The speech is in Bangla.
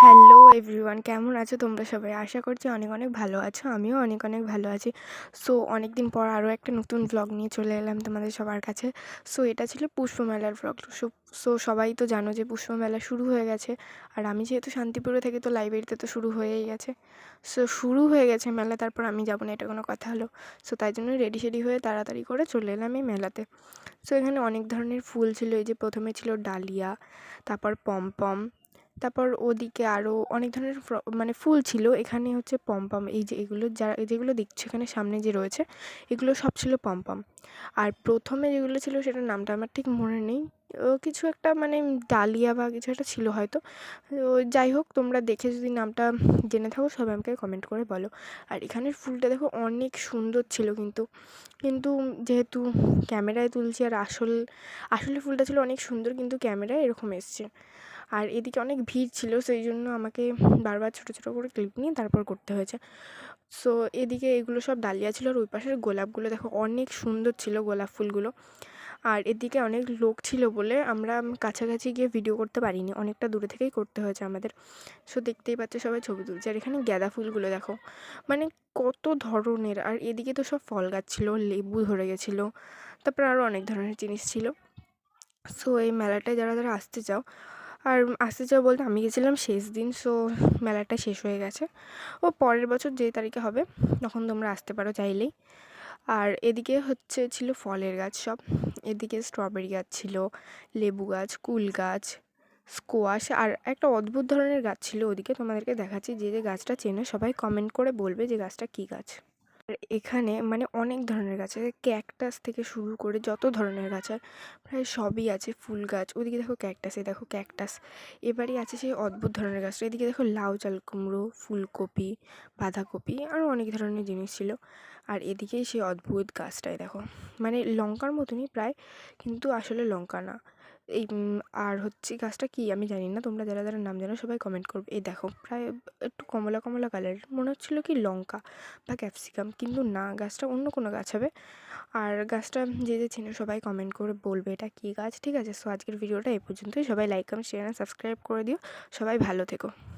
হ্যালো এভরিওয়ান, কেমন আছো তোমরা সবাই? আশা করছি অনেক অনেক ভালো আছো। আমিও অনেক অনেক ভালো আছি। সো অনেক দিন পর আরও একটা নতুন ভ্লগ নিয়ে চলে এলাম তোমাদের সবার কাছে। সো এটা ছিল পুষ্পমেলার ভ্লগ। সো সবাই তো জানো যে পুষ্পমেলা শুরু হয়ে গেছে। আর আমি যেহেতু শান্তিপুরে থাকি, তো লাইব্রেরিতে তো শুরু হয়েই গেছে। সো শুরু হয়ে গেছে মেলা, তারপর আমি যাবো না, এটা কোনো কথা হলো? সো তাই জন্য রেডি সেডি হয়ে তাড়াতাড়ি করে চলে এলাম এই মেলাতে। সো এখানে অনেক ধরনের ফুল ছিল। এই যে প্রথমে ছিল ডালিয়া, তারপর পমপম, তারপর ওদিকে আরও অনেক ধরনের মানে ফুল ছিল। এখানে হচ্ছে পমপম, এই যে এগুলো যেগুলো দেখছো এখানে সামনে যে রয়েছে, এগুলো সব ছিল পমপম। আর প্রথমে যেগুলো ছিল সেটার নামটা আমার ঠিক মনে নেই। কিছু একটা মানে ডালিয়া বা কিছু একটা ছিল হয়তো। যাই হোক, তোমরা দেখে যদি নামটা জেনে থাকো সবাই আমাকে কমেন্ট করে বলো। আর এখানের ফুলটা দেখো অনেক সুন্দর ছিল, কিন্তু কিন্তু যেহেতু ক্যামেরায় তুলছি, আর আসলে ফুলটা ছিল অনেক সুন্দর, কিন্তু ক্যামেরায় এরকম এসছে। আর এদিকে অনেক ভিড় ছিল, সেই জন্য আমাকে বারবার ছোটো ছোটো করে ক্লিপ নিয়ে তারপর করতে হয়েছে। সো এদিকে এগুলো সব ডালিয়া ছিল, আর ওই পাশের গোলাপগুলো দেখো অনেক সুন্দর ছিল গোলাপ ফুলগুলো। আর এদিকে অনেক লোক ছিল বলে আমরা কাছাকাছি গিয়ে ভিডিও করতে পারিনি, অনেকটা দূরে থেকেই করতে হয়েছে আমাদের। সো দেখতেই পাচ্ছ সবাই ছবি তুলছে। আর এখানে গাঁদা ফুলগুলো দেখো মানে কত ধরনের। আর এদিকে তো সব ফল গাছ ছিল, লেবু ধরে গেছিলো, তারপর আরও অনেক ধরনের জিনিস ছিল। সো এই মেলাটায় যারা যারা আসতে চাও, আর আসতে চাও বলতে আমি গেছিলাম শেষ দিন। সো মেলাটা শেষ হয়ে গেছে। ও পরের বছর যেই তারিখে হবে তখন তোমরা আসতে পারো চাইলেই। আর এদিকে হচ্ছে ছিল ফলের গাছ সব। এদিকে স্ট্রবেরি গাছ ছিল, লেবু গাছ, কুল গাছ, স্কোয়াশ, আর একটা অদ্ভুত ধরনের গাছ ছিল ওদিকে, তোমাদেরকে দেখাচ্ছি। যে যে গাছটা চেনো সবাই কমেন্ট করে বলবে যে গাছটা কী গাছ। আর এখানে মানে অনেক ধরনের গাছ আছে, ক্যাকটাস থেকে শুরু করে যত ধরনের গাছ হয় প্রায় সবই আছে। ফুল গাছ, ওদিকে দেখো ক্যাকটাস, এই দেখো ক্যাকটাস। এবারই আছে সেই অদ্ভুত ধরনের গাছটা। এদিকে দেখো লাউ, চাল কুমড়ো, ফুলকপি, বাঁধাকপি, আরও অনেক ধরনের জিনিস ছিল। আর এদিকেই সেই অদ্ভুত গাছটায় দেখো মানে লঙ্কার মতনই প্রায়, কিন্তু আসলে লঙ্কা না। এই আর হচ্ছে গাছটা কি আমি জানি না, তোমরা যারা যারা নাম জানো সবাই কমেন্ট করবে। এই দেখো প্রায় একটু কমলা কমলা কালারের, মনে হচ্ছিলো কি লঙ্কা বা ক্যাপসিকাম, কিন্তু না, গাছটা অন্য কোনো গাছ হবে। আর গাছটা যে যে চেনো সবাই কমেন্ট করে বলবে এটা কী গাছ, ঠিক আছে? সো আজকের ভিডিওটা এই পর্যন্তই। সবাই লাইক, কমেন্ট, শেয়ার, সাবস্ক্রাইব করে দিও। সবাই ভালো থেকো।